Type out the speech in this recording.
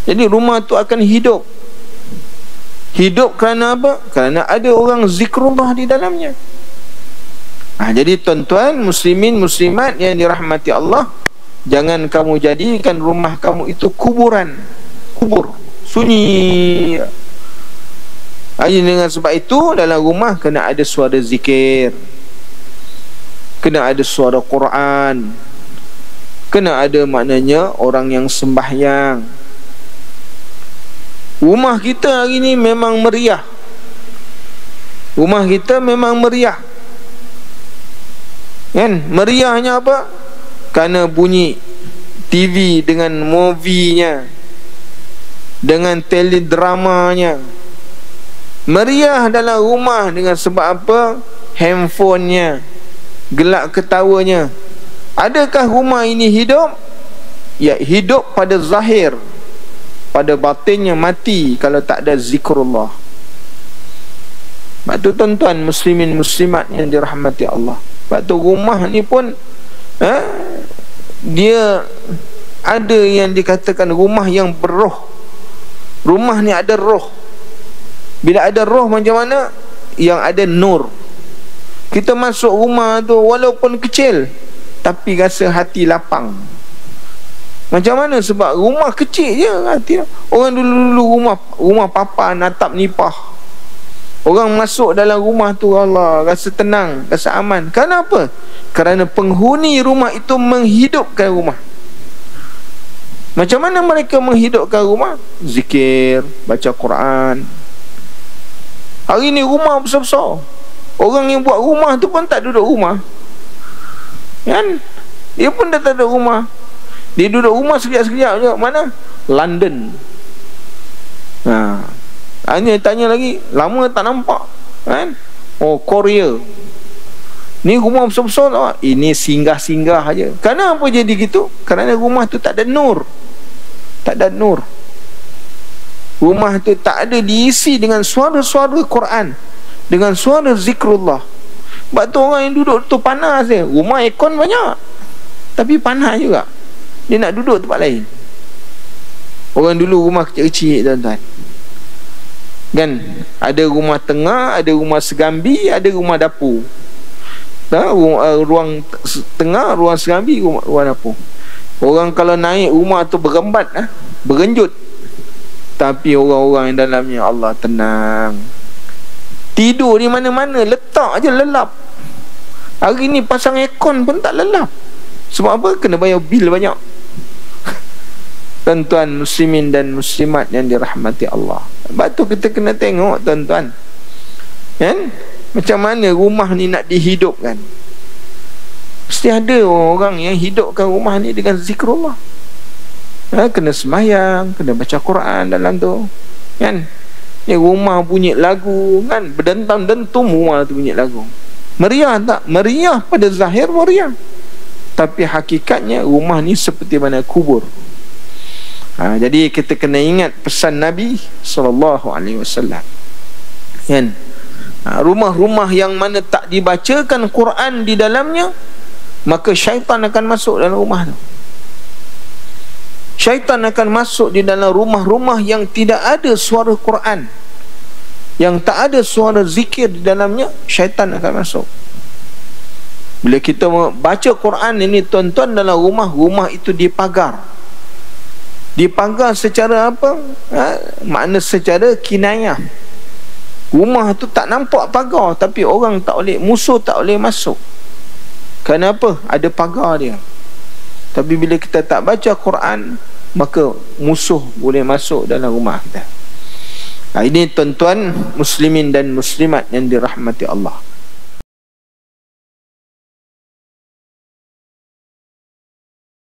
Jadi rumah tu akan hidup. Hidup kerana apa? Kerana ada orang zikrullah di dalamnya. Jadi tuan-tuan, muslimin, muslimat yang dirahmati Allah, jangan kamu jadikan rumah kamu itu kuburan. Kubur, sunyi. Dengan sebab itu, dalam rumah kena ada suara zikir, kena ada suara Quran, kena ada maknanya orang yang sembahyang. Rumah kita hari ni memang meriah. Rumah kita memang meriah. Kan? Meriahnya apa? Kerana bunyi TV dengan movie-nya, dengan teledramanya. Meriah dalam rumah dengan sebab apa? Handphonenya, gelak ketawanya. Adakah rumah ini hidup? Ya, hidup pada zahir. Pada batinnya mati kalau tak ada zikrullah. Sebab tu tuan-tuan, muslimin, muslimat yang dirahmati Allah, sebab tu rumah ni pun dia ada yang dikatakan rumah yang berroh. Rumah ni ada roh. Bila ada roh macam mana? Yang ada nur. Kita masuk rumah tu walaupun kecil, tapi rasa hati lapang. Macam mana? Sebab rumah kecil je hati. Orang dulu-dulu rumah papan, atap nipah. Orang masuk dalam rumah tu, Allah, rasa tenang, rasa aman. Kenapa? Kerana penghuni rumah itu menghidupkan rumah. Macam mana mereka menghidupkan rumah? Zikir, baca Quran. Hari ni rumah besar-besar, orang yang buat rumah tu pun tak duduk rumah, kan? Dia pun dah tak ada rumah. Dia duduk rumah sekejap-sekejap je. Mana? London. Hanya tanya lagi, lama tak nampak, kan? Oh, Korea. Ni rumah besar-besar tak? Ini singgah-singgah aja. Kenapa jadi gitu? Kerana rumah tu tak ada nur. Tak ada nur. Rumah tu tak ada diisi dengan suara-suara Quran, dengan suara zikrullah. Sebab tu orang yang duduk tu panas je. Rumah aircon banyak, tapi panas juga. Dia nak duduk tempat lain. Orang dulu rumah kecil-kecil, tuan-tuan, kan? Ada rumah tengah, ada rumah segambi, ada rumah dapur. Ruang tengah, ruang segambi, ruang dapur. Orang kalau naik rumah tu berembat, berenjut. Tapi orang-orang yang dalamnya, Allah, tenang. Tidur di mana-mana, letak je lelap. Hari ni pasang aircon pun tak lelap. Sebab apa? Kena bayar bil banyak. Tuan-tuan, muslimin dan muslimat yang dirahmati Allah, sebab tu kita kena tengok, tuan-tuan, kan? Macam mana rumah ni nak dihidupkan. Mesti ada orang yang hidupkan rumah ni dengan zikrullah. Kena sembahyang, kena baca Quran dalam tu, kan? Ni rumah bunyi lagu, kan? Berdentam-dentum rumah tu bunyi lagu. Meriah tak? Meriah pada zahir meriah, tapi hakikatnya rumah ni seperti mana kubur. Jadi kita kena ingat pesan Nabi SAW, kan? Rumah-rumah yang mana tak dibacakan Quran di dalamnya, maka syaitan akan masuk dalam rumah tu. Syaitan akan masuk di dalam rumah-rumah yang tidak ada suara Quran, yang tak ada suara zikir di dalamnya. Syaitan akan masuk. Bila kita baca Quran ini, tuan-tuan, dalam rumah itu dipagar. Dipagar secara apa? Makna secara kinayah. Rumah tu tak nampak pagar, tapi orang tak boleh, musuh tak boleh masuk. Kenapa? Ada pagar dia. Tapi bila kita tak baca Quran, maka musuh boleh masuk dalam rumah kita. Ini tuan-tuan, muslimin dan muslimat yang dirahmati Allah.